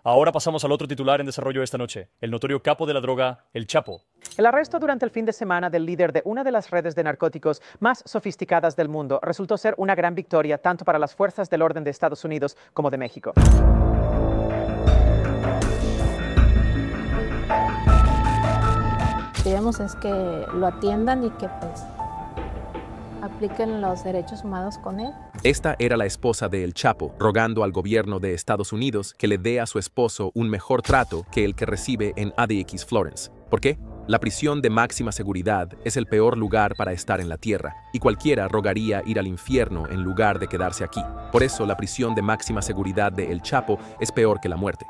Ahora pasamos al otro titular en desarrollo esta noche, el notorio capo de la droga, El Chapo. El arresto durante el fin de semana del líder de una de las redes de narcóticos más sofisticadas del mundo resultó ser una gran victoria tanto para las fuerzas del orden de Estados Unidos como de México. Queremos es que lo atiendan y que pues apliquen los derechos humanos con él. Esta era la esposa de El Chapo, rogando al gobierno de Estados Unidos que le dé a su esposo un mejor trato que el que recibe en ADX Florence. ¿Por qué? La prisión de máxima seguridad es el peor lugar para estar en la tierra, y cualquiera rogaría ir al infierno en lugar de quedarse aquí. Por eso la prisión de máxima seguridad de El Chapo es peor que la muerte.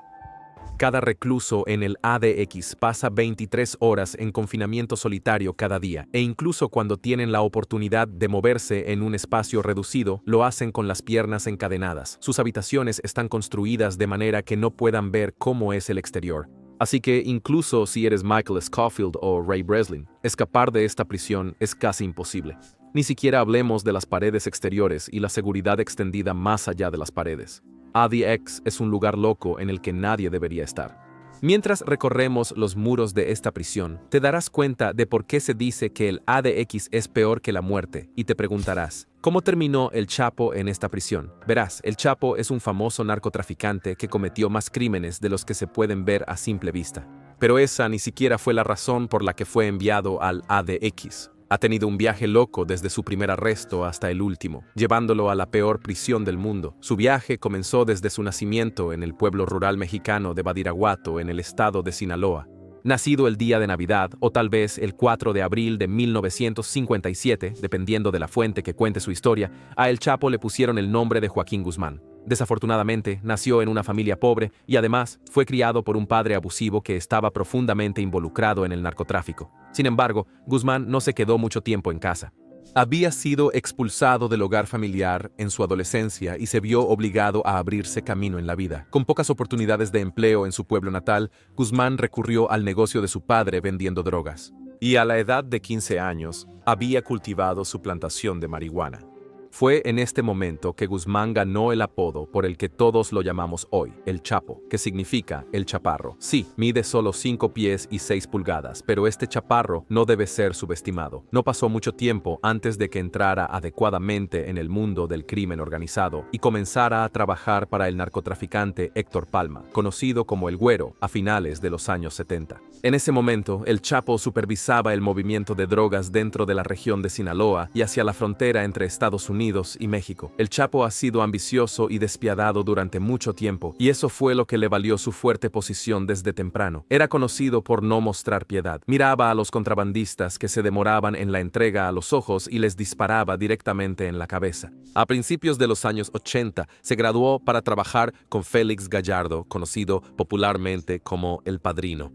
Cada recluso en el ADX pasa 23 horas en confinamiento solitario cada día, e incluso cuando tienen la oportunidad de moverse en un espacio reducido, lo hacen con las piernas encadenadas. Sus habitaciones están construidas de manera que no puedan ver cómo es el exterior. Así que incluso si eres Michael Scofield o Ray Breslin, escapar de esta prisión es casi imposible. Ni siquiera hablemos de las paredes exteriores y la seguridad extendida más allá de las paredes. ADX es un lugar loco en el que nadie debería estar. Mientras recorremos los muros de esta prisión, te darás cuenta de por qué se dice que el ADX es peor que la muerte, y te preguntarás, ¿cómo terminó El Chapo en esta prisión? Verás, El Chapo es un famoso narcotraficante que cometió más crímenes de los que se pueden ver a simple vista. Pero esa ni siquiera fue la razón por la que fue enviado al ADX. Ha tenido un viaje loco desde su primer arresto hasta el último, llevándolo a la peor prisión del mundo. Su viaje comenzó desde su nacimiento en el pueblo rural mexicano de Badiraguato, en el estado de Sinaloa. Nacido el día de Navidad, o tal vez el 4 de abril de 1957, dependiendo de la fuente que cuente su historia, a El Chapo le pusieron el nombre de Joaquín Guzmán. Desafortunadamente, nació en una familia pobre y además fue criado por un padre abusivo que estaba profundamente involucrado en el narcotráfico. Sin embargo, Guzmán no se quedó mucho tiempo en casa. Había sido expulsado del hogar familiar en su adolescencia y se vio obligado a abrirse camino en la vida. Con pocas oportunidades de empleo en su pueblo natal, Guzmán recurrió al negocio de su padre vendiendo drogas. Y a la edad de 15 años, había cultivado su plantación de marihuana. Fue en este momento que Guzmán ganó el apodo por el que todos lo llamamos hoy, El Chapo, que significa el chaparro. Sí, mide solo 5 pies y 6 pulgadas, pero este chaparro no debe ser subestimado. No pasó mucho tiempo antes de que entrara adecuadamente en el mundo del crimen organizado y comenzara a trabajar para el narcotraficante Héctor Palma, conocido como El Güero, a finales de los años 70. En ese momento, El Chapo supervisaba el movimiento de drogas dentro de la región de Sinaloa y hacia la frontera entre Estados Unidos y México. El Chapo ha sido ambicioso y despiadado durante mucho tiempo, y eso fue lo que le valió su fuerte posición desde temprano. Era conocido por no mostrar piedad. Miraba a los contrabandistas que se demoraban en la entrega a los ojos y les disparaba directamente en la cabeza. A principios de los años 80, se graduó para trabajar con Félix Gallardo, conocido popularmente como El Padrino.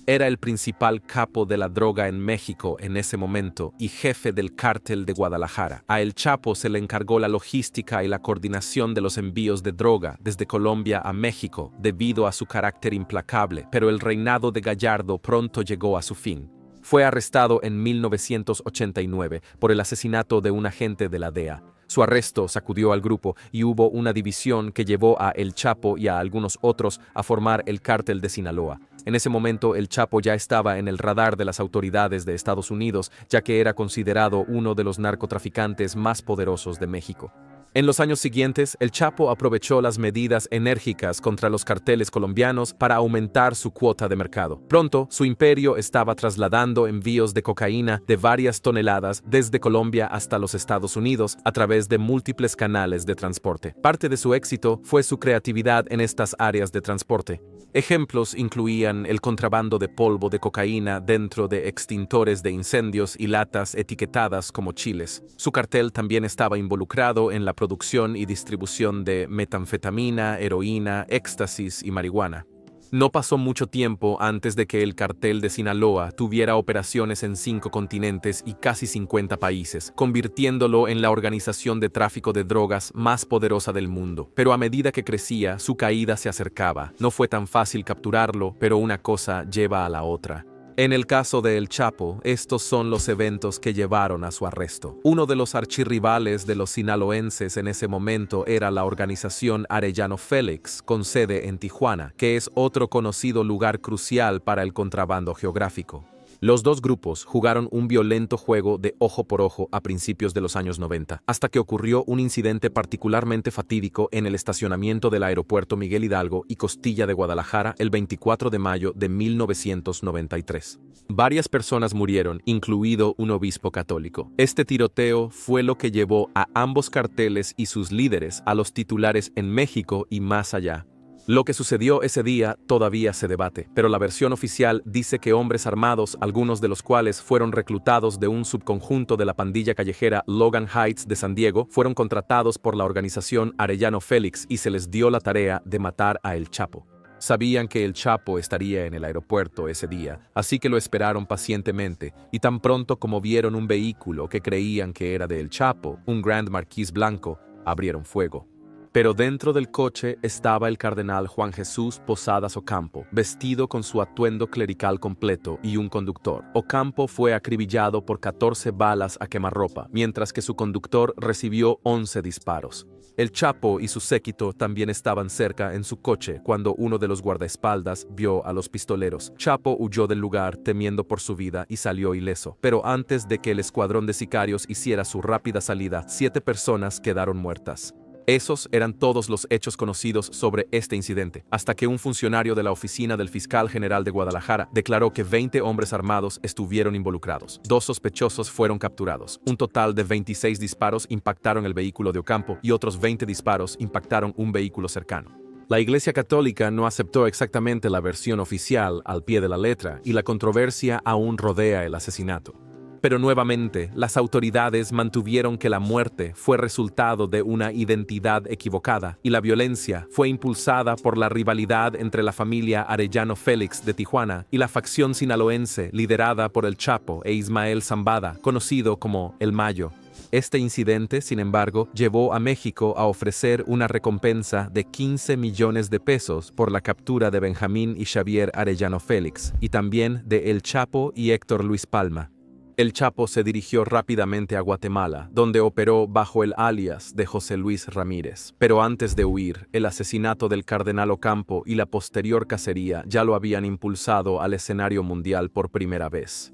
Era el principal capo de la droga en México en ese momento y jefe del cártel de Guadalajara. A El Chapo se le encargó la logística y la coordinación de los envíos de droga desde Colombia a México debido a su carácter implacable, pero el reinado de Gallardo pronto llegó a su fin. Fue arrestado en 1989 por el asesinato de un agente de la DEA. Su arresto sacudió al grupo y hubo una división que llevó a El Chapo y a algunos otros a formar el cártel de Sinaloa. En ese momento, El Chapo ya estaba en el radar de las autoridades de Estados Unidos, ya que era considerado uno de los narcotraficantes más poderosos de México. En los años siguientes, El Chapo aprovechó las medidas enérgicas contra los carteles colombianos para aumentar su cuota de mercado. Pronto, su imperio estaba trasladando envíos de cocaína de varias toneladas desde Colombia hasta los Estados Unidos a través de múltiples canales de transporte. Parte de su éxito fue su creatividad en estas áreas de transporte. Ejemplos incluían el contrabando de polvo de cocaína dentro de extintores de incendios y latas etiquetadas como chiles. Su cartel también estaba involucrado en la producción y distribución de metanfetamina, heroína, éxtasis y marihuana. No pasó mucho tiempo antes de que el cartel de Sinaloa tuviera operaciones en 5 continentes y casi 50 países, convirtiéndolo en la organización de tráfico de drogas más poderosa del mundo. Pero a medida que crecía, su caída se acercaba. No fue tan fácil capturarlo, pero una cosa lleva a la otra. En el caso de El Chapo, estos son los eventos que llevaron a su arresto. Uno de los archirrivales de los sinaloenses en ese momento era la organización Arellano Félix, con sede en Tijuana, que es otro conocido lugar crucial para el contrabando geográfico. Los dos grupos jugaron un violento juego de ojo por ojo a principios de los años 90, hasta que ocurrió un incidente particularmente fatídico en el estacionamiento del aeropuerto Miguel Hidalgo y Costilla de Guadalajara el 24 de mayo de 1993. Varias personas murieron, incluido un obispo católico. Este tiroteo fue lo que llevó a ambos carteles y sus líderes a los titulares en México y más allá. Lo que sucedió ese día todavía se debate, pero la versión oficial dice que hombres armados, algunos de los cuales fueron reclutados de un subconjunto de la pandilla callejera Logan Heights de San Diego, fueron contratados por la organización Arellano Félix y se les dio la tarea de matar a El Chapo. Sabían que El Chapo estaría en el aeropuerto ese día, así que lo esperaron pacientemente, y tan pronto como vieron un vehículo que creían que era de El Chapo, un Grand Marquis blanco, abrieron fuego. Pero dentro del coche estaba el cardenal Juan Jesús Posadas Ocampo, vestido con su atuendo clerical completo y un conductor. Ocampo fue acribillado por 14 balas a quemarropa, mientras que su conductor recibió 11 disparos. El Chapo y su séquito también estaban cerca en su coche cuando uno de los guardaespaldas vio a los pistoleros. Chapo huyó del lugar temiendo por su vida y salió ileso. Pero antes de que el escuadrón de sicarios hiciera su rápida salida, 7 personas quedaron muertas. Esos eran todos los hechos conocidos sobre este incidente, hasta que un funcionario de la oficina del fiscal general de Guadalajara declaró que 20 hombres armados estuvieron involucrados. 2 sospechosos fueron capturados. Un total de 26 disparos impactaron el vehículo de Ocampo y otros 20 disparos impactaron un vehículo cercano. La Iglesia Católica no aceptó exactamente la versión oficial al pie de la letra y la controversia aún rodea el asesinato. Pero nuevamente, las autoridades mantuvieron que la muerte fue resultado de una identidad equivocada y la violencia fue impulsada por la rivalidad entre la familia Arellano Félix de Tijuana y la facción sinaloense liderada por El Chapo e Ismael Zambada, conocido como El Mayo. Este incidente, sin embargo, llevó a México a ofrecer una recompensa de 15 millones de pesos por la captura de Benjamín y Xavier Arellano Félix y también de El Chapo y Héctor Luis Palma. El Chapo se dirigió rápidamente a Guatemala, donde operó bajo el alias de José Luis Ramírez. Pero antes de huir, el asesinato del cardenal Ocampo y la posterior cacería ya lo habían impulsado al escenario mundial por primera vez.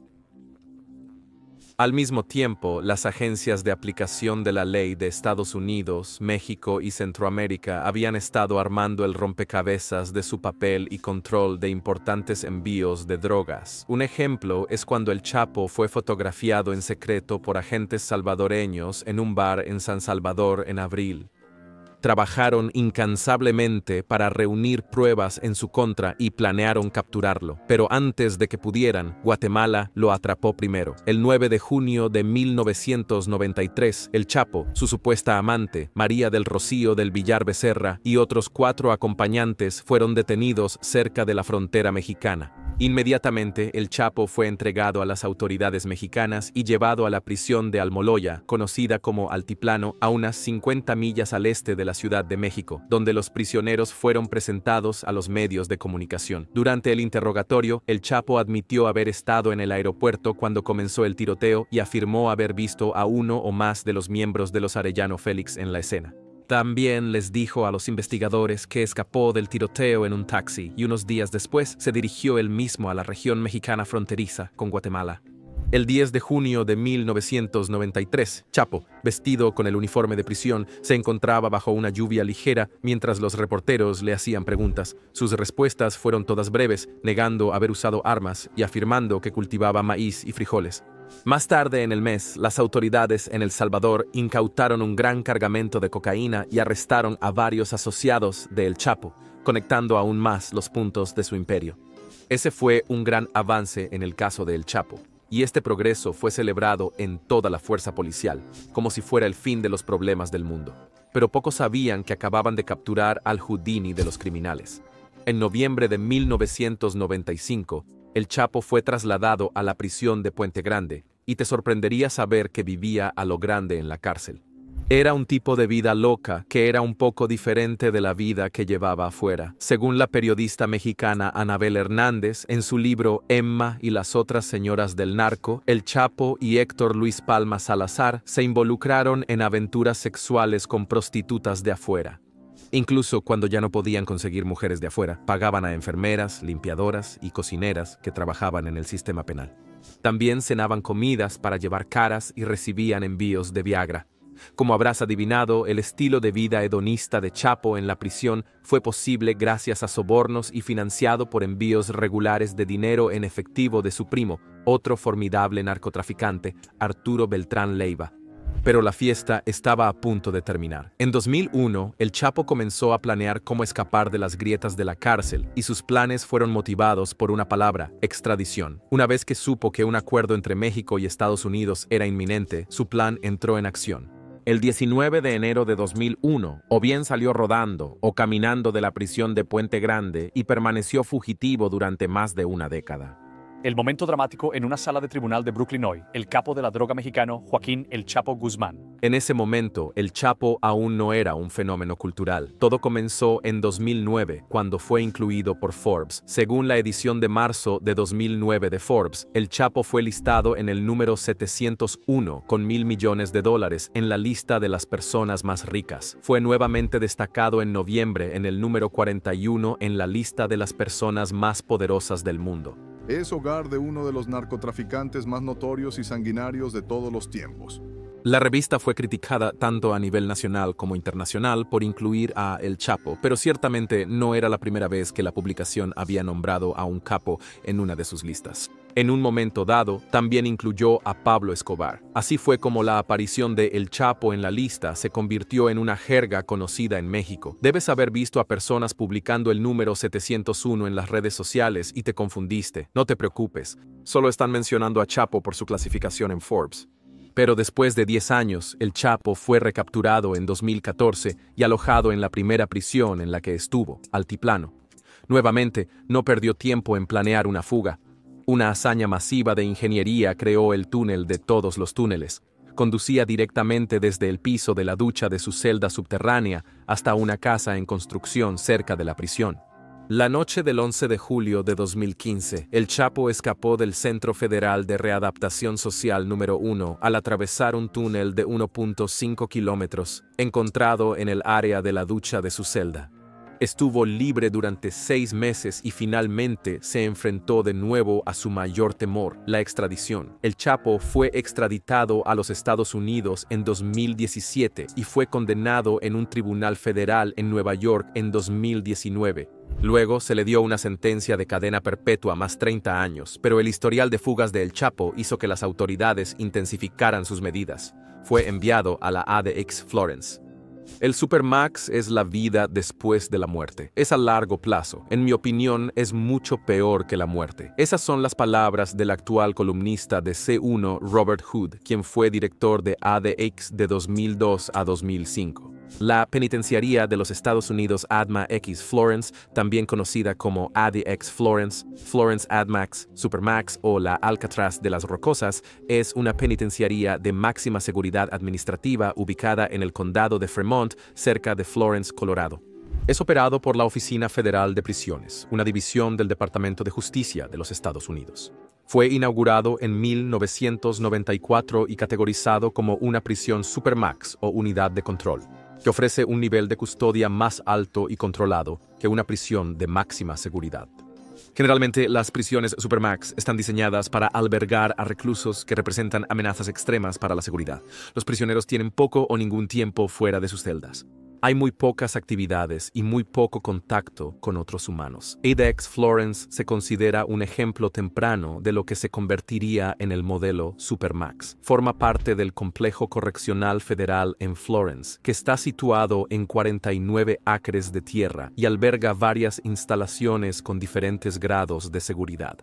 Al mismo tiempo, las agencias de aplicación de la ley de Estados Unidos, México y Centroamérica habían estado armando el rompecabezas de su papel y control de importantes envíos de drogas. Un ejemplo es cuando El Chapo fue fotografiado en secreto por agentes salvadoreños en un bar en San Salvador en abril. Trabajaron incansablemente para reunir pruebas en su contra y planearon capturarlo. Pero antes de que pudieran, Guatemala lo atrapó primero. El 9 de junio de 1993, El Chapo, su supuesta amante, María del Rocío del Villar Becerra, y otros 4 acompañantes fueron detenidos cerca de la frontera mexicana. Inmediatamente, El Chapo fue entregado a las autoridades mexicanas y llevado a la prisión de Almoloya, conocida como Altiplano, a unas 50 millas al este de la Ciudad de México, donde los prisioneros fueron presentados a los medios de comunicación. Durante el interrogatorio, El Chapo admitió haber estado en el aeropuerto cuando comenzó el tiroteo y afirmó haber visto a uno o más de los miembros de los Arellano Félix en la escena. También les dijo a los investigadores que escapó del tiroteo en un taxi y unos días después se dirigió él mismo a la región mexicana fronteriza con Guatemala. El 10 de junio de 1993, Chapo, vestido con el uniforme de prisión, se encontraba bajo una lluvia ligera mientras los reporteros le hacían preguntas. Sus respuestas fueron todas breves, negando haber usado armas y afirmando que cultivaba maíz y frijoles. Más tarde en el mes, las autoridades en El Salvador incautaron un gran cargamento de cocaína y arrestaron a varios asociados de El Chapo, conectando aún más los puntos de su imperio. Ese fue un gran avance en el caso de El Chapo, y este progreso fue celebrado en toda la fuerza policial, como si fuera el fin de los problemas del mundo. Pero pocos sabían que acababan de capturar al Houdini de los criminales. En noviembre de 1995, El Chapo fue trasladado a la prisión de Puente Grande, y te sorprendería saber que vivía a lo grande en la cárcel. Era un tipo de vida loca que era un poco diferente de la vida que llevaba afuera. Según la periodista mexicana Anabel Hernández, en su libro Emma y las otras señoras del narco, El Chapo y Héctor Luis Palma Salazar se involucraron en aventuras sexuales con prostitutas de afuera. Incluso cuando ya no podían conseguir mujeres de afuera, pagaban a enfermeras, limpiadoras y cocineras que trabajaban en el sistema penal. También cenaban comidas para llevar caras y recibían envíos de Viagra. Como habrás adivinado, el estilo de vida hedonista de Chapo en la prisión fue posible gracias a sobornos y financiado por envíos regulares de dinero en efectivo de su primo, otro formidable narcotraficante, Arturo Beltrán Leiva. Pero la fiesta estaba a punto de terminar. En 2001, el Chapo comenzó a planear cómo escapar de las grietas de la cárcel, y sus planes fueron motivados por una palabra: extradición. Una vez que supo que un acuerdo entre México y Estados Unidos era inminente, su plan entró en acción. El 19 de enero de 2001, o bien salió rodando o caminando de la prisión de Puente Grande y permaneció fugitivo durante más de una década. El momento dramático en una sala de tribunal de Brooklyn hoy, el capo de la droga mexicano Joaquín El Chapo Guzmán. En ese momento, el Chapo aún no era un fenómeno cultural. Todo comenzó en 2009, cuando fue incluido por Forbes. Según la edición de marzo de 2009 de Forbes, el Chapo fue listado en el número 701 con $1,000 millones en la lista de las personas más ricas. Fue nuevamente destacado en noviembre en el número 41 en la lista de las personas más poderosas del mundo. Es hogar de uno de los narcotraficantes más notorios y sanguinarios de todos los tiempos. La revista fue criticada tanto a nivel nacional como internacional por incluir a El Chapo, pero ciertamente no era la primera vez que la publicación había nombrado a un capo en una de sus listas. En un momento dado, también incluyó a Pablo Escobar. Así fue como la aparición de El Chapo en la lista se convirtió en una jerga conocida en México. Debes haber visto a personas publicando el número 701 en las redes sociales y te confundiste. No te preocupes, solo están mencionando a Chapo por su clasificación en Forbes. Pero después de 10 años, el Chapo fue recapturado en 2014 y alojado en la primera prisión en la que estuvo, Altiplano. Nuevamente, no perdió tiempo en planear una fuga. Una hazaña masiva de ingeniería creó el túnel de todos los túneles. Conducía directamente desde el piso de la ducha de su celda subterránea hasta una casa en construcción cerca de la prisión. La noche del 11 de julio de 2015, el Chapo escapó del Centro Federal de Readaptación Social número 1 al atravesar un túnel de 1.5 kilómetros, encontrado en el área de la ducha de su celda. Estuvo libre durante 6 meses y finalmente se enfrentó de nuevo a su mayor temor, la extradición. El Chapo fue extraditado a los Estados Unidos en 2017 y fue condenado en un tribunal federal en Nueva York en 2019. Luego se le dio una sentencia de cadena perpetua más 30 años, pero el historial de fugas de El Chapo hizo que las autoridades intensificaran sus medidas. Fue enviado a la ADX Florence. El Supermax es la vida después de la muerte. Es a largo plazo. En mi opinión, es mucho peor que la muerte. Esas son las palabras del actual columnista de C1, Robert Hood, quien fue director de ADX de 2002 a 2005. La penitenciaría de los Estados Unidos ADMA X Florence, también conocida como ADX Florence, Florence ADMAX, Supermax o la Alcatraz de las Rocosas, es una penitenciaría de máxima seguridad administrativa ubicada en el condado de Fremont, cerca de Florence, Colorado. Es operado por la Oficina Federal de Prisiones, una división del Departamento de Justicia de los Estados Unidos. Fue inaugurado en 1994 y categorizado como una prisión Supermax o unidad de control, que ofrece un nivel de custodia más alto y controlado que una prisión de máxima seguridad. Generalmente, las prisiones Supermax están diseñadas para albergar a reclusos que representan amenazas extremas para la seguridad. Los prisioneros tienen poco o ningún tiempo fuera de sus celdas. Hay muy pocas actividades y muy poco contacto con otros humanos. ADX Florence se considera un ejemplo temprano de lo que se convertiría en el modelo Supermax. Forma parte del Complejo Correccional Federal en Florence, que está situado en 49 acres de tierra y alberga varias instalaciones con diferentes grados de seguridad.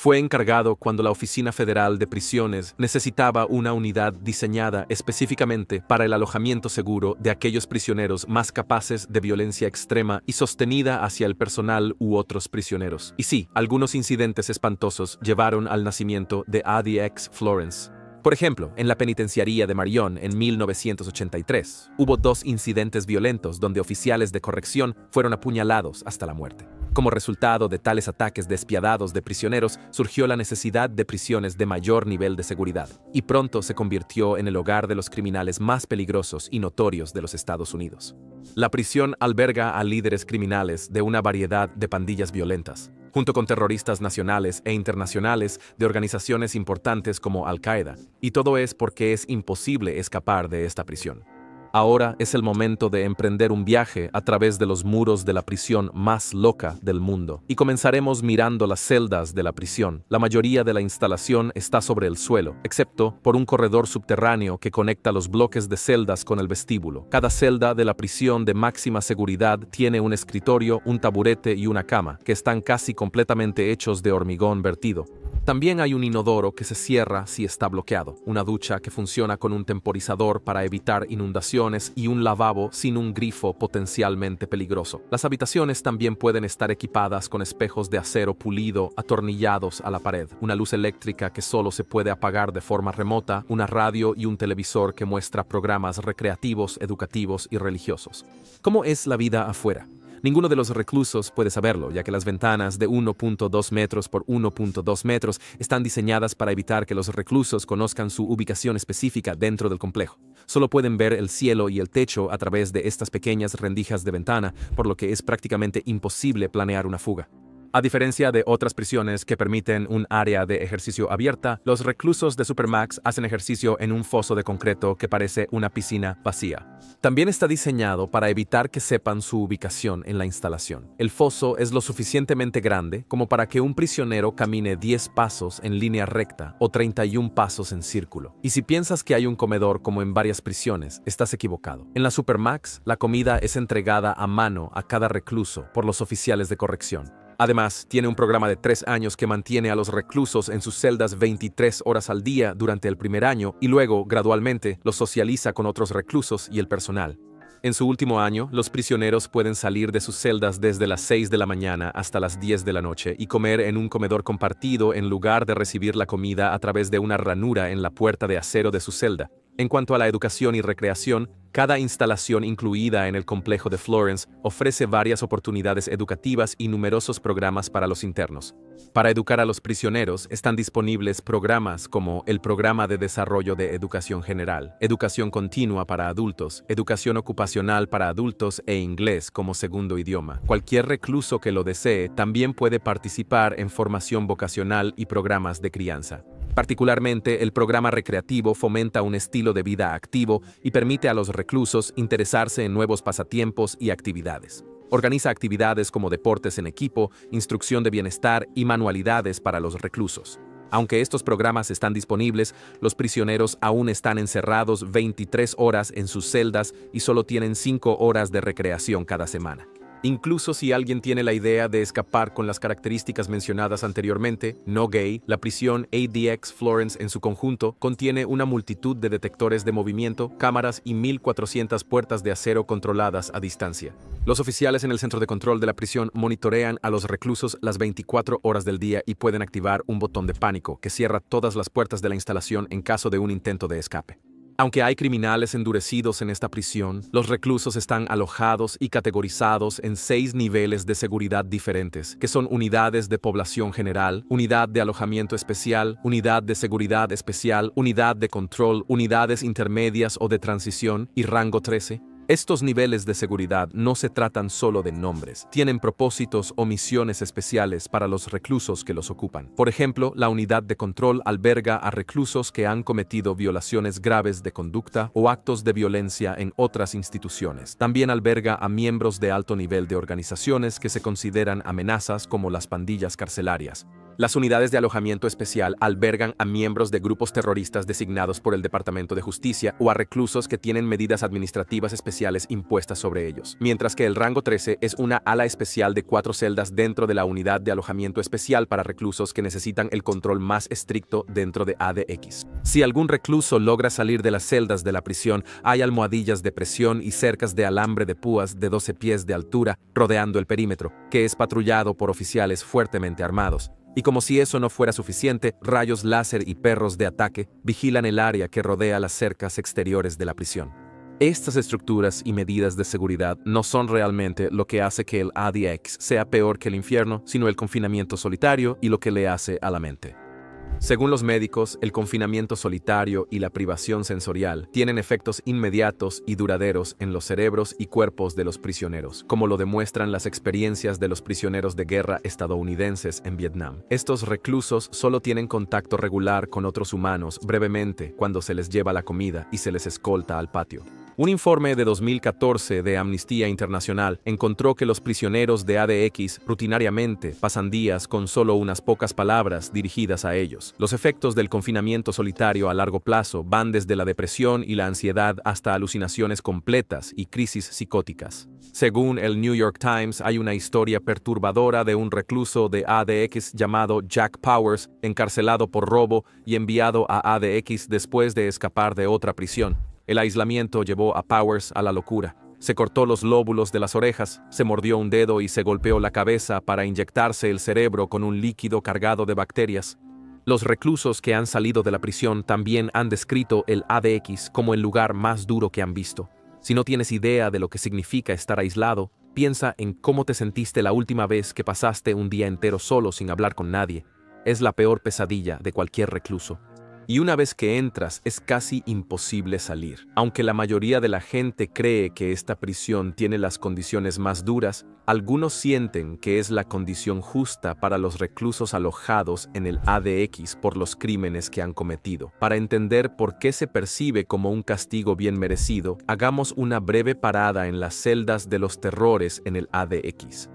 Fue encargado cuando la Oficina Federal de Prisiones necesitaba una unidad diseñada específicamente para el alojamiento seguro de aquellos prisioneros más capaces de violencia extrema y sostenida hacia el personal u otros prisioneros. Y sí, algunos incidentes espantosos llevaron al nacimiento de ADX Florence. Por ejemplo, en la penitenciaría de Marion en 1983, hubo 2 incidentes violentos donde oficiales de corrección fueron apuñalados hasta la muerte. Como resultado de tales ataques despiadados de prisioneros, surgió la necesidad de prisiones de mayor nivel de seguridad, y pronto se convirtió en el hogar de los criminales más peligrosos y notorios de los Estados Unidos. La prisión alberga a líderes criminales de una variedad de pandillas violentas, junto con terroristas nacionales e internacionales de organizaciones importantes como Al-Qaeda, y todo es porque es imposible escapar de esta prisión. Ahora es el momento de emprender un viaje a través de los muros de la prisión más loca del mundo. Y comenzaremos mirando las celdas de la prisión. La mayoría de la instalación está sobre el suelo, excepto por un corredor subterráneo que conecta los bloques de celdas con el vestíbulo. Cada celda de la prisión de máxima seguridad tiene un escritorio, un taburete y una cama, que están casi completamente hechos de hormigón vertido. También hay un inodoro que se cierra si está bloqueado, una ducha que funciona con un temporizador para evitar inundaciones y un lavabo sin un grifo potencialmente peligroso. Las habitaciones también pueden estar equipadas con espejos de acero pulido atornillados a la pared, una luz eléctrica que solo se puede apagar de forma remota, una radio y un televisor que muestra programas recreativos, educativos y religiosos. ¿Cómo es la vida afuera? Ninguno de los reclusos puede saberlo, ya que las ventanas de 1.2 metros por 1.2 metros están diseñadas para evitar que los reclusos conozcan su ubicación específica dentro del complejo. Solo pueden ver el cielo y el techo a través de estas pequeñas rendijas de ventana, por lo que es prácticamente imposible planear una fuga. A diferencia de otras prisiones que permiten un área de ejercicio abierta, los reclusos de Supermax hacen ejercicio en un foso de concreto que parece una piscina vacía. También está diseñado para evitar que sepan su ubicación en la instalación. El foso es lo suficientemente grande como para que un prisionero camine 10 pasos en línea recta o 31 pasos en círculo. Y si piensas que hay un comedor como en varias prisiones, estás equivocado. En la Supermax, la comida es entregada a mano a cada recluso por los oficiales de corrección. Además, tiene un programa de 3 años que mantiene a los reclusos en sus celdas 23 horas al día durante el primer año y luego, gradualmente, los socializa con otros reclusos y el personal. En su último año, los prisioneros pueden salir de sus celdas desde las 6 de la mañana hasta las 10 de la noche y comer en un comedor compartido en lugar de recibir la comida a través de una ranura en la puerta de acero de su celda. En cuanto a la educación y recreación, cada instalación incluida en el complejo de Florence ofrece varias oportunidades educativas y numerosos programas para los internos. Para educar a los prisioneros están disponibles programas como el Programa de Desarrollo de Educación General, Educación Continua para Adultos, Educación Ocupacional para Adultos e Inglés como segundo idioma. Cualquier recluso que lo desee también puede participar en formación vocacional y programas de crianza. Particularmente, el programa recreativo fomenta un estilo de vida activo y permite a los reclusos interesarse en nuevos pasatiempos y actividades. Organiza actividades como deportes en equipo, instrucción de bienestar y manualidades para los reclusos. Aunque estos programas están disponibles, los prisioneros aún están encerrados 23 horas en sus celdas y solo tienen 5 horas de recreación cada semana. Incluso si alguien tiene la idea de escapar con las características mencionadas anteriormente, no gay, la prisión ADX Florence en su conjunto contiene una multitud de detectores de movimiento, cámaras y 1.400 puertas de acero controladas a distancia. Los oficiales en el centro de control de la prisión monitorean a los reclusos las 24 horas del día y pueden activar un botón de pánico que cierra todas las puertas de la instalación en caso de un intento de escape. Aunque hay criminales endurecidos en esta prisión, los reclusos están alojados y categorizados en 6 niveles de seguridad diferentes, que son unidades de población general, unidad de alojamiento especial, unidad de seguridad especial, unidad de control, unidades intermedias o de transición y rango 13. Estos niveles de seguridad no se tratan solo de nombres, tienen propósitos o misiones especiales para los reclusos que los ocupan. Por ejemplo, la unidad de control alberga a reclusos que han cometido violaciones graves de conducta o actos de violencia en otras instituciones. También alberga a miembros de alto nivel de organizaciones que se consideran amenazas como las pandillas carcelarias. Las unidades de alojamiento especial albergan a miembros de grupos terroristas designados por el Departamento de Justicia o a reclusos que tienen medidas administrativas especiales impuestas sobre ellos, mientras que el rango 13 es una ala especial de 4 celdas dentro de la unidad de alojamiento especial para reclusos que necesitan el control más estricto dentro de ADX. Si algún recluso logra salir de las celdas de la prisión, hay almohadillas de presión y cercas de alambre de púas de 12 pies de altura rodeando el perímetro, que es patrullado por oficiales fuertemente armados. Y como si eso no fuera suficiente, rayos láser y perros de ataque vigilan el área que rodea las cercas exteriores de la prisión. Estas estructuras y medidas de seguridad no son realmente lo que hace que el ADX sea peor que el infierno, sino el confinamiento solitario y lo que le hace a la mente. Según los médicos, el confinamiento solitario y la privación sensorial tienen efectos inmediatos y duraderos en los cerebros y cuerpos de los prisioneros, como lo demuestran las experiencias de los prisioneros de guerra estadounidenses en Vietnam. Estos reclusos solo tienen contacto regular con otros humanos brevemente cuando se les lleva la comida y se les escolta al patio. Un informe de 2014 de Amnistía Internacional encontró que los prisioneros de ADX rutinariamente pasan días con solo unas pocas palabras dirigidas a ellos. Los efectos del confinamiento solitario a largo plazo van desde la depresión y la ansiedad hasta alucinaciones completas y crisis psicóticas. Según el New York Times, hay una historia perturbadora de un recluso de ADX llamado Jack Powers, encarcelado por robo y enviado a ADX después de escapar de otra prisión. El aislamiento llevó a Powers a la locura. Se cortó los lóbulos de las orejas, se mordió un dedo y se golpeó la cabeza para inyectarse el cerebro con un líquido cargado de bacterias. Los reclusos que han salido de la prisión también han descrito el ADX como el lugar más duro que han visto. Si no tienes idea de lo que significa estar aislado, piensa en cómo te sentiste la última vez que pasaste un día entero solo sin hablar con nadie. Es la peor pesadilla de cualquier recluso. Y una vez que entras, es casi imposible salir. Aunque la mayoría de la gente cree que esta prisión tiene las condiciones más duras, algunos sienten que es la condición justa para los reclusos alojados en el ADX por los crímenes que han cometido. Para entender por qué se percibe como un castigo bien merecido, hagamos una breve parada en las celdas de los terrores en el ADX.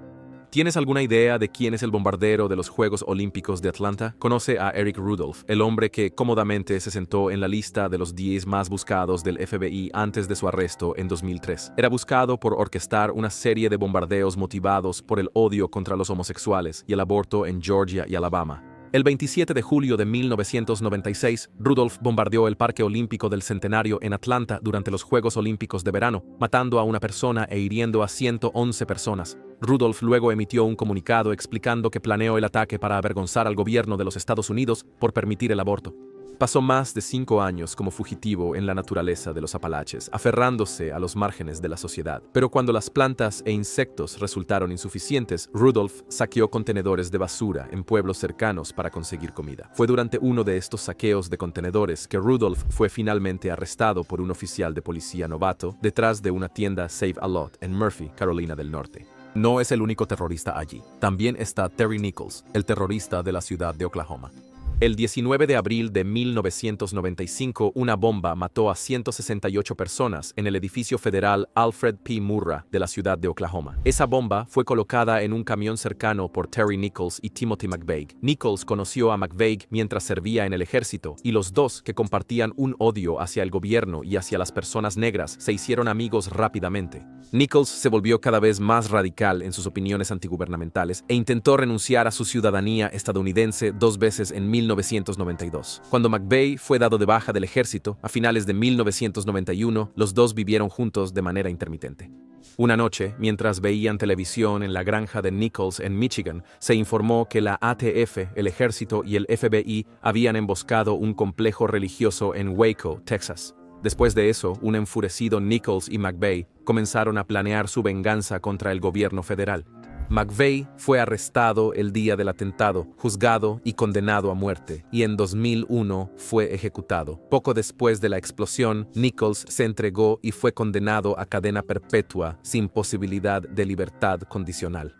¿Tienes alguna idea de quién es el bombardero de los Juegos Olímpicos de Atlanta? Conoce a Eric Rudolph, el hombre que cómodamente se sentó en la lista de los 10 más buscados del FBI antes de su arresto en 2003. Era buscado por orquestar una serie de bombardeos motivados por el odio contra los homosexuales y el aborto en Georgia y Alabama. El 27 de julio de 1996, Rudolph bombardeó el Parque Olímpico del Centenario en Atlanta durante los Juegos Olímpicos de verano, matando a una persona e hiriendo a 111 personas. Rudolph luego emitió un comunicado explicando que planeó el ataque para avergonzar al gobierno de los Estados Unidos por permitir el aborto. Pasó más de 5 años como fugitivo en la naturaleza de los Apalaches, aferrándose a los márgenes de la sociedad. Pero cuando las plantas e insectos resultaron insuficientes, Rudolph saqueó contenedores de basura en pueblos cercanos para conseguir comida. Fue durante uno de estos saqueos de contenedores que Rudolph fue finalmente arrestado por un oficial de policía novato detrás de una tienda Save a Lot en Murphy, Carolina del Norte. No es el único terrorista allí. También está Terry Nichols, el terrorista de la ciudad de Oklahoma. El 19 de abril de 1995, una bomba mató a 168 personas en el edificio federal Alfred P. Murrah de la ciudad de Oklahoma. Esa bomba fue colocada en un camión cercano por Terry Nichols y Timothy McVeigh. Nichols conoció a McVeigh mientras servía en el ejército, y los dos, que compartían un odio hacia el gobierno y hacia las personas negras, se hicieron amigos rápidamente. Nichols se volvió cada vez más radical en sus opiniones antigubernamentales e intentó renunciar a su ciudadanía estadounidense 2 veces en 1992. Cuando McVeigh fue dado de baja del ejército, a finales de 1991, los dos vivieron juntos de manera intermitente. Una noche, mientras veían televisión en la granja de Nichols en Michigan, se informó que la ATF, el ejército y el FBI habían emboscado un complejo religioso en Waco, Texas. Después de eso, un enfurecido Nichols y McVeigh comenzaron a planear su venganza contra el gobierno federal. McVeigh fue arrestado el día del atentado, juzgado y condenado a muerte, y en 2001 fue ejecutado. Poco después de la explosión, Nichols se entregó y fue condenado a cadena perpetua sin posibilidad de libertad condicional.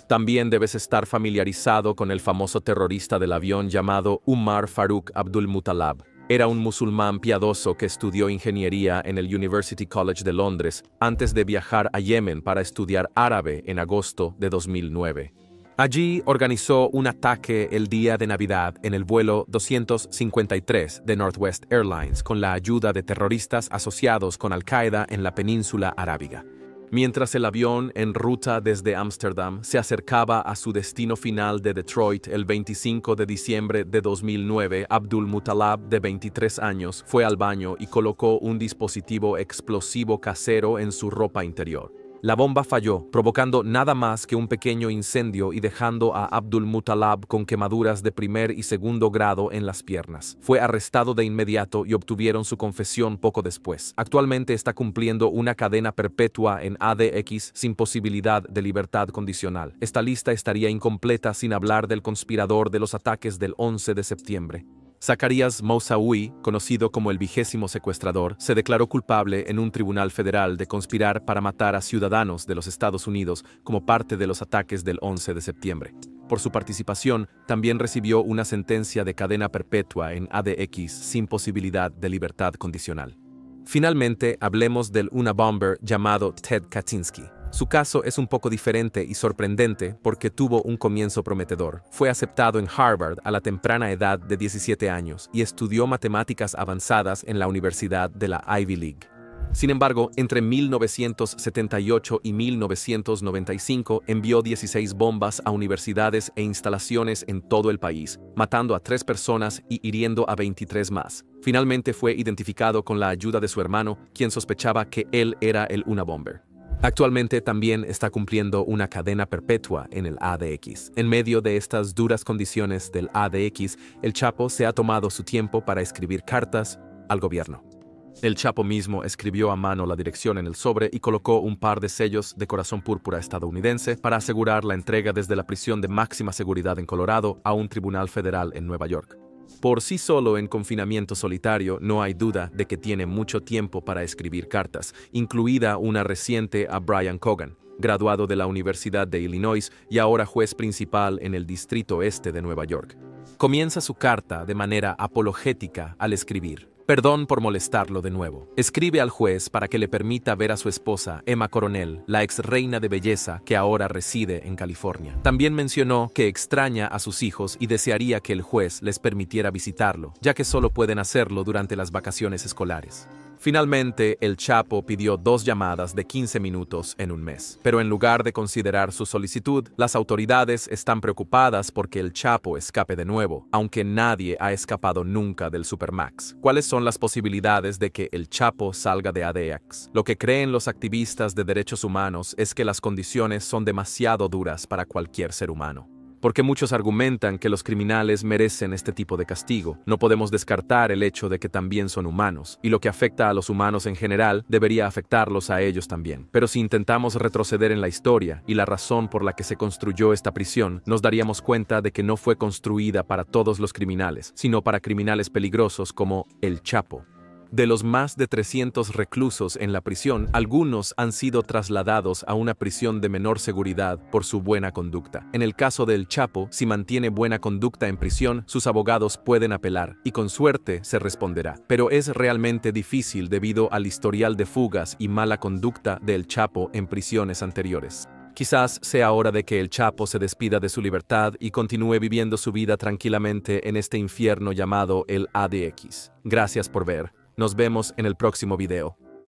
También debes estar familiarizado con el famoso terrorista del avión llamado Umar Farouk Abdul-Muttalab. Era un musulmán piadoso que estudió ingeniería en el University College de Londres antes de viajar a Yemen para estudiar árabe en agosto de 2009. Allí organizó un ataque el día de Navidad en el vuelo 253 de Northwest Airlines con la ayuda de terroristas asociados con Al-Qaeda en la península arábiga. Mientras el avión en ruta desde Ámsterdam se acercaba a su destino final de Detroit el 25 de diciembre de 2009, Abdul-Muttalab, de 23 años, fue al baño y colocó un dispositivo explosivo casero en su ropa interior. La bomba falló, provocando nada más que un pequeño incendio y dejando a Abdul Muttalab con quemaduras de primer y segundo grado en las piernas. Fue arrestado de inmediato y obtuvieron su confesión poco después. Actualmente está cumpliendo una cadena perpetua en ADX sin posibilidad de libertad condicional. Esta lista estaría incompleta sin hablar del conspirador de los ataques del 11 de septiembre. Zacarías Moussaoui, conocido como el 20º secuestrador, se declaró culpable en un tribunal federal de conspirar para matar a ciudadanos de los Estados Unidos como parte de los ataques del 11 de septiembre. Por su participación, también recibió una sentencia de cadena perpetua en ADX sin posibilidad de libertad condicional. Finalmente, hablemos del Unabomber llamado Ted Kaczynski. Su caso es un poco diferente y sorprendente porque tuvo un comienzo prometedor. Fue aceptado en Harvard a la temprana edad de 17 años y estudió matemáticas avanzadas en la Universidad de la Ivy League. Sin embargo, entre 1978 y 1995 envió 16 bombas a universidades e instalaciones en todo el país, matando a 3 personas y hiriendo a 23 más. Finalmente fue identificado con la ayuda de su hermano, quien sospechaba que él era el Unabomber. Actualmente también está cumpliendo una cadena perpetua en el ADX. En medio de estas duras condiciones del ADX, el Chapo se ha tomado su tiempo para escribir cartas al gobierno. El Chapo mismo escribió a mano la dirección en el sobre y colocó un par de sellos de corazón púrpura estadounidense para asegurar la entrega desde la prisión de máxima seguridad en Colorado a un tribunal federal en Nueva York. Por sí solo en confinamiento solitario, no hay duda de que tiene mucho tiempo para escribir cartas, incluida una reciente a Brian Cogan, graduado de la Universidad de Illinois y ahora juez principal en el Distrito Este de Nueva York. Comienza su carta de manera apologética al escribir: perdón por molestarlo de nuevo. Escribe al juez para que le permita ver a su esposa, Emma Coronel, la ex reina de belleza que ahora reside en California. También mencionó que extraña a sus hijos y desearía que el juez les permitiera visitarlo, ya que solo pueden hacerlo durante las vacaciones escolares. Finalmente, el Chapo pidió 2 llamadas de 15 minutos en un mes. Pero en lugar de considerar su solicitud, las autoridades están preocupadas porque el Chapo escape de nuevo, aunque nadie ha escapado nunca del Supermax. ¿Cuáles son las posibilidades de que el Chapo salga de ADX? Lo que creen los activistas de derechos humanos es que las condiciones son demasiado duras para cualquier ser humano. Porque muchos argumentan que los criminales merecen este tipo de castigo. No podemos descartar el hecho de que también son humanos, y lo que afecta a los humanos en general debería afectarlos a ellos también. Pero si intentamos retroceder en la historia y la razón por la que se construyó esta prisión, nos daríamos cuenta de que no fue construida para todos los criminales, sino para criminales peligrosos como el Chapo. De los más de 300 reclusos en la prisión, algunos han sido trasladados a una prisión de menor seguridad por su buena conducta. En el caso del Chapo, si mantiene buena conducta en prisión, sus abogados pueden apelar y con suerte se responderá. Pero es realmente difícil debido al historial de fugas y mala conducta del Chapo en prisiones anteriores. Quizás sea hora de que el Chapo se despida de su libertad y continúe viviendo su vida tranquilamente en este infierno llamado el ADX. Gracias por ver. Nos vemos en el próximo video.